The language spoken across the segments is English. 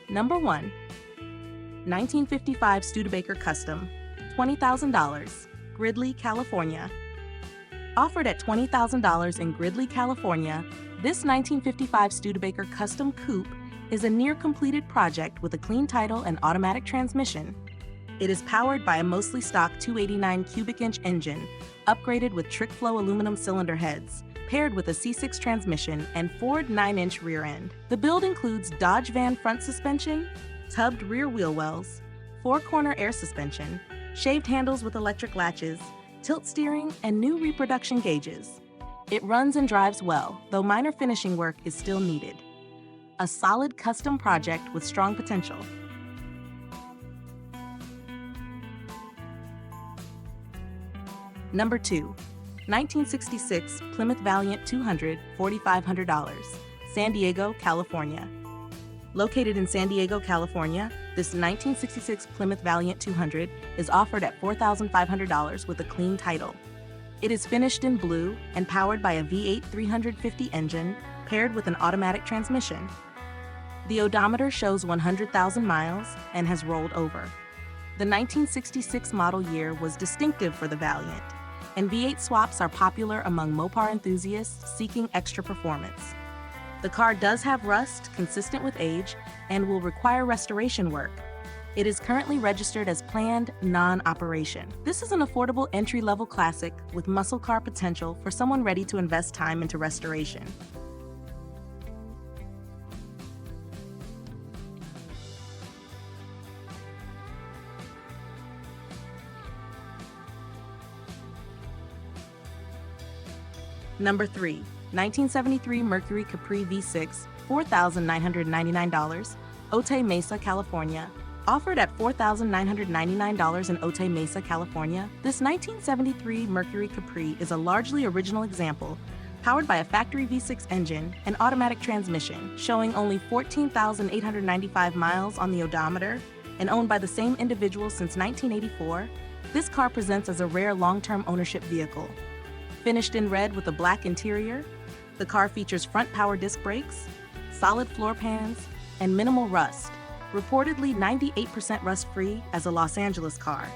Number 1. 1955 Studebaker Custom, $20,000, Gridley, California. Offered at $20,000 in Gridley, California, this 1955 Studebaker Custom Coupe is a near-completed project with a clean title and automatic transmission. It is powered by a mostly stock 289 cubic-inch engine, upgraded with trick-flow aluminum cylinder heads, paired with a C6 transmission and Ford 9-inch rear end. The build includes Dodge van front suspension, tubbed rear wheel wells, 4-corner air suspension, shaved handles with electric latches, tilt steering, and new reproduction gauges. It runs and drives well, though minor finishing work is still needed. A solid custom project with strong potential. Number 2. 1966 Plymouth Valiant 200, $4,500, San Diego, California. Located in San Diego, California, this 1966 Plymouth Valiant 200 is offered at $4,500 with a clean title. It is finished in blue and powered by a V8 350 engine paired with an automatic transmission. The odometer shows 100,000 miles and has rolled over. The 1966 model year was distinctive for the Valiant, and V8 swaps are popular among Mopar enthusiasts seeking extra performance. The car does have rust consistent with age and will require restoration work. It is currently registered as planned non-operation. This is an affordable entry-level classic with muscle car potential for someone ready to invest time into restoration. Number 3. 1973 Mercury Capri V6, $4,999, Otay Mesa, California. Offered at $4,999 in Otay Mesa, California, this 1973 Mercury Capri is a largely original example, powered by a factory V6 engine and automatic transmission, showing only 14,895 miles on the odometer, and owned by the same individual since 1984. This car presents as a rare long-term ownership vehicle. Finished in red with a black interior, the car features front power disc brakes, solid floor pans, and minimal rust, reportedly 98% rust-free as a Los Angeles car.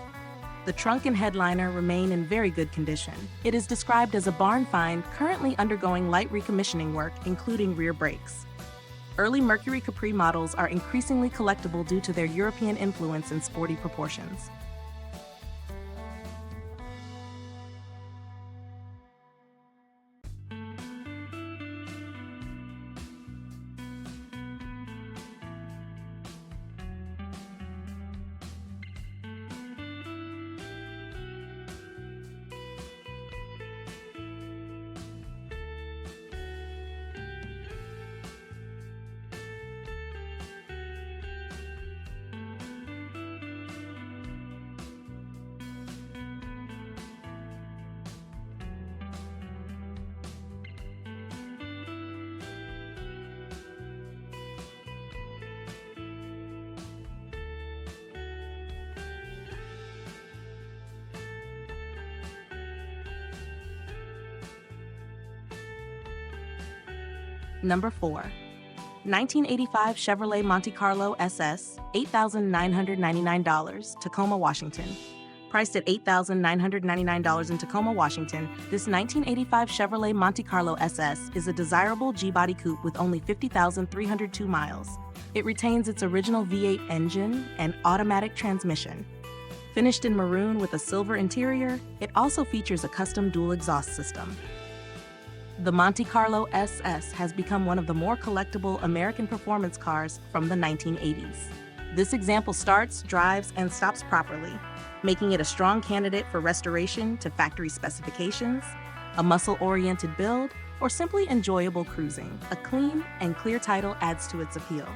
The trunk and headliner remain in very good condition. It is described as a barn find currently undergoing light recommissioning work, including rear brakes. Early Mercury Capri models are increasingly collectible due to their European influence and sporty proportions. Number 4. 1985 Chevrolet Monte Carlo SS, $8,999, Tacoma, Washington. Priced at $8,999 in Tacoma, Washington, this 1985 Chevrolet Monte Carlo SS is a desirable G-body coupe with only 50,302 miles. It retains its original V8 engine and automatic transmission. Finished in maroon with a silver interior, it also features a custom dual exhaust system. The Monte Carlo SS has become one of the more collectible American performance cars from the 1980s. This example starts, drives, and stops properly, making it a strong candidate for restoration to factory specifications, a muscle-oriented build, or simply enjoyable cruising. A clean and clear title adds to its appeal.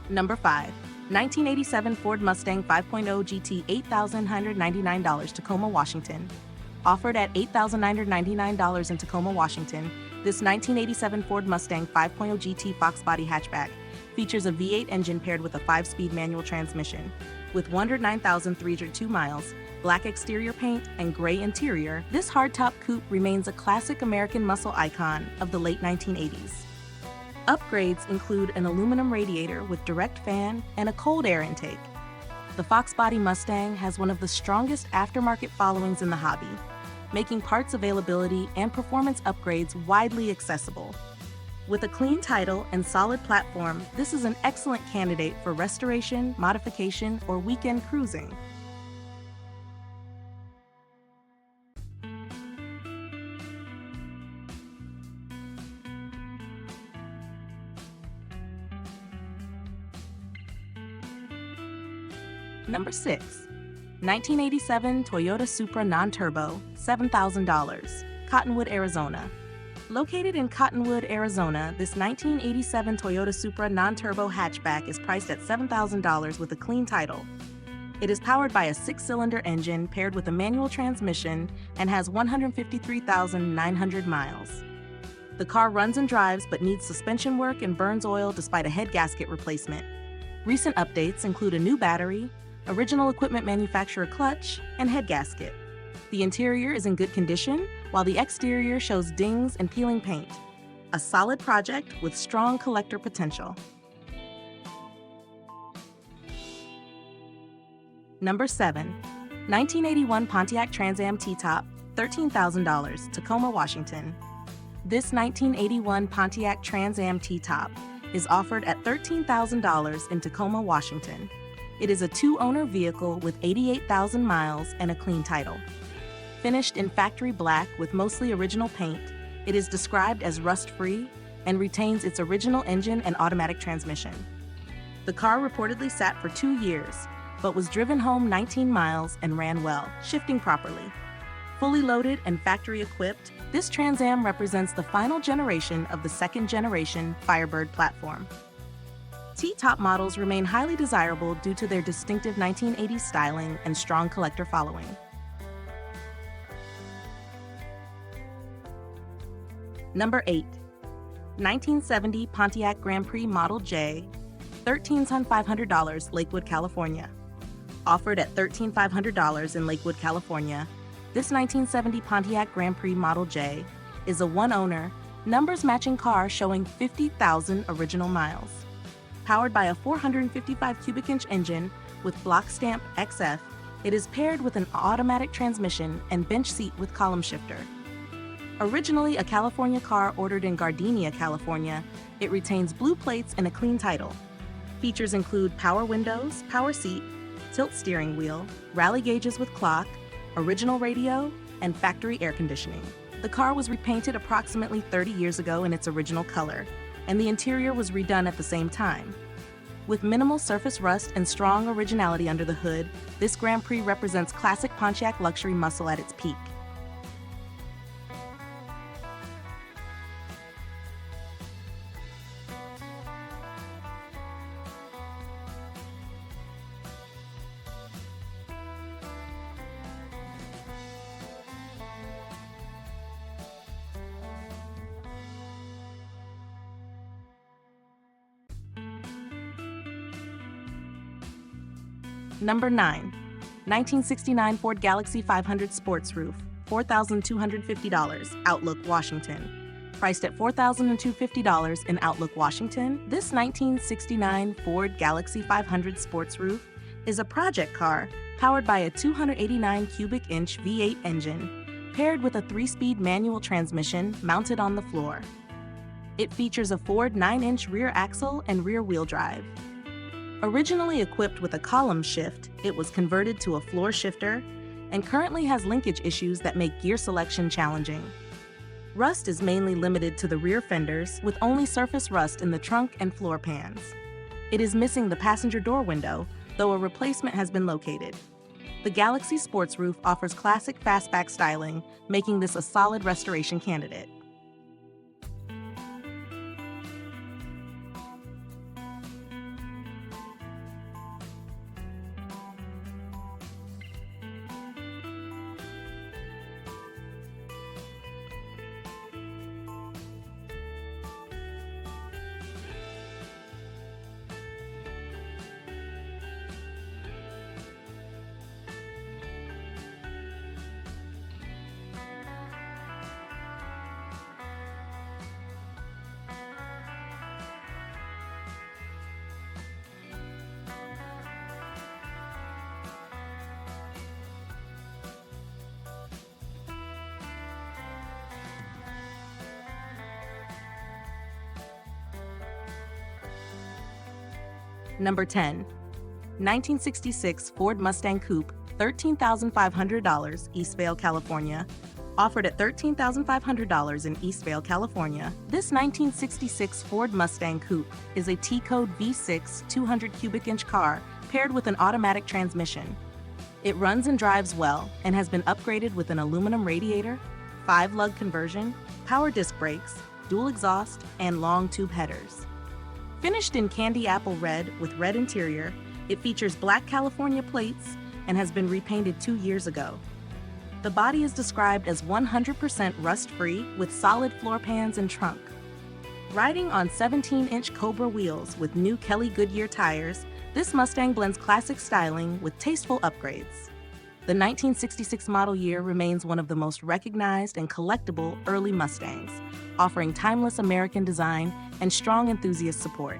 Number 5. 1987 Ford Mustang 5.0 GT $8,999 Tacoma, Washington. Offered at $8,999 in Tacoma, Washington, this 1987 Ford Mustang 5.0 GT Foxbody hatchback features a V8 engine paired with a 5-speed manual transmission. With 109,302 miles, black exterior paint, and gray interior, this hardtop coupe remains a classic American muscle icon of the late 1980s. Upgrades include an aluminum radiator with direct fan and a cold air intake. The Foxbody Mustang has one of the strongest aftermarket followings in the hobby, making parts availability and performance upgrades widely accessible. With a clean title and solid platform, this is an excellent candidate for restoration, modification, or weekend cruising. Number 6. 1987 Toyota Supra Nonturbo, $7,000, Cottonwood, Arizona. Located in Cottonwood, Arizona, this 1987 Toyota Supra Nonturbo hatchback is priced at $7,000 with a clean title. It is powered by a 6-cylinder engine paired with a manual transmission and has 153,900 miles. The car runs and drives but needs suspension work and burns oil despite a head gasket replacement. Recent updates include a new battery, original equipment manufacturer clutch, and head gasket. The interior is in good condition, while the exterior shows dings and peeling paint. A solid project with strong collector potential. Number 7. 1981 Pontiac Trans Am T-Top, $13,000, Tacoma, Washington. This 1981 Pontiac Trans Am T-Top is offered at $13,000 in Tacoma, Washington. It is a 2-owner vehicle with 88,000 miles and a clean title. Finished in factory black with mostly original paint, it is described as rust-free and retains its original engine and automatic transmission. The car reportedly sat for 2 years, but was driven home 19 miles and ran well, shifting properly. Fully loaded and factory equipped, this Trans Am represents the final generation of the second-generation Firebird platform. T-top models remain highly desirable due to their distinctive 1980s styling and strong collector following. Number 8. 1970 Pontiac Grand Prix Model J, $13,500, Lakewood, California. Offered at $13,500 in Lakewood, California, this 1970 Pontiac Grand Prix Model J is a 1-owner, numbers-matching car showing 50,000 original miles. Powered by a 455 cubic inch engine with block stamp XF, it is paired with an automatic transmission and bench seat with column shifter. Originally a California car ordered in Gardenia, California, it retains blue plates and a clean title. Features include power windows, power seat, tilt steering wheel, rally gauges with clock, original radio, and factory air conditioning. The car was repainted approximately 30 years ago in its original color, and the interior was redone at the same time. With minimal surface rust and strong originality under the hood, this Grand Prix represents classic Pontiac luxury muscle at its peak. Number 9. 1969 Ford Galaxie 500 Sportsroof, $4,250, Outlook, Washington. Priced at $4,250 in Outlook, Washington, this 1969 Ford Galaxie 500 Sportsroof is a project car powered by a 289 cubic inch V8 engine, paired with a 3-speed manual transmission mounted on the floor. It features a Ford 9-inch rear axle and rear wheel drive. Originally equipped with a column shift, it was converted to a floor shifter and currently has linkage issues that make gear selection challenging. Rust is mainly limited to the rear fenders, with only surface rust in the trunk and floor pans. It is missing the passenger door window, though a replacement has been located. The Galaxie Sportsroof offers classic fastback styling, making this a solid restoration candidate. Number 10. 1966 Ford Mustang Coupe, $13,500, Eastvale, California. Offered at $13,500 in Eastvale, California, this 1966 Ford Mustang Coupe is a T-Code V6 200 cubic inch car paired with an automatic transmission. It runs and drives well and has been upgraded with an aluminum radiator, 5-lug conversion, power disc brakes, dual exhaust, and long tube headers. Finished in candy apple red with red interior, it features black California plates and has been repainted 2 years ago. The body is described as 100% rust-free with solid floor pans and trunk. Riding on 17-inch Cobra wheels with new Kelly Goodyear tires, this Mustang blends classic styling with tasteful upgrades. The 1966 model year remains one of the most recognized and collectible early Mustangs, offering timeless American design and strong enthusiast support.